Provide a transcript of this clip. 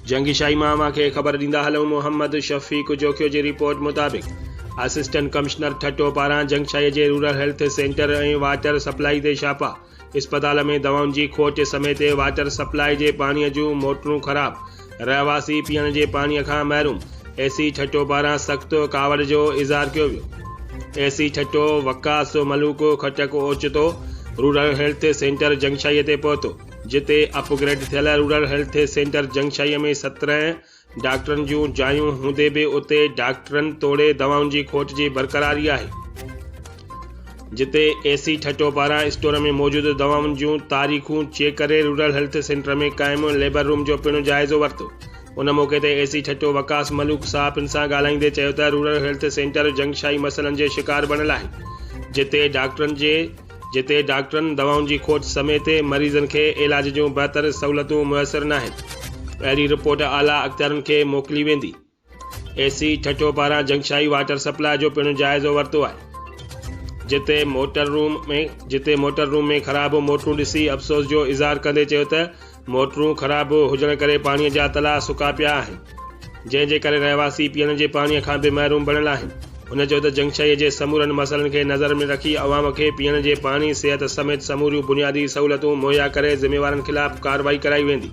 जंगीशाही मामा के ख़बर ॾींदा हलूं। मोहम्मद शफ़ीक जोखियो जी रिपोर्ट मुताबिक़ असिस्टेंट कमिश्नर ठट्टो पारां जंगशाही जे रूरल हेल्थ सेंटर ऐं वाटर सप्लाई ते छापा। इस्पताल में दवाउनि जी खोट समेत वाटर सप्लाई जे पाणीअ जूं मोटरूं ख़राब, रहवासी पीअण जे पाणीअ खां महरूम। एसी ठट्टो पारां सख़्त कावड़ जो इज़हार कयो वियो। एसी ठट्टो वकास मलूक खटक ओचितो रूरल हेल्थ सेंटर जंगशाही ते पहुतो, जिते अपग्रेड थियल रूरल हेल्थ सेंटर जंगशाही में 17 डॉक्टरनि जूं जायूं हूंदे बि उते डॉक्टरनि तोड़े दवाउनि जी खोट जी बरक़रारी आहे। जिते एसी ठट्टो पारां स्टोर में मौजूदु दवाउनि जूं तारीख़ूं चेक करे रूरल हेल्थ सेंटर में क़ाइमु लेबर रूम जो पिणु जाइज़ो वरितो। उन मौक़े ते एसी ठट्टो वकास मलूक साहबनि सां ॻाल्हाईंदे चयो त रूरल हेल्थ सेंटर जंगशाही मसइलनि जे शिकार बणियल आहे, जिते डॉक्टरनि दवाउनि जी खोट समेत मरीज़नि खे इलाज जूं बहितर सहूलियतूं मुयसर न आहिनि। अहिड़ी रिपोर्ट आला अख़्तियारनि खे मोकिली वेंदी। एसी ठट्टो पारां जंगशाही वाटर सप्लाई जो पिणु जाइज़ो वरितो आहे, जिते मोटर रूम में ख़राब मोटरूं ॾिसी अफ़सोस जो इज़हार कंदे चयो त मोटरूं ख़राब हुजण करे पाणीअ जा तला सुका पिया आहिनि, जंहिंजे करे रहवासी पीअण जे पाणीअ खां बि महरूम बणियल आहिनि। हुन चयो त जंगशाही जे समूरनि मसइलनि खे नज़र में रखी अवाम खे पीअण जे पाणी, सिहत समेत समूरियूं बुनियादी सहूलियतूं मुहैया करे ज़िम्मेवारनि ख़िलाफ़ कार्रवाई कराई वेंदी।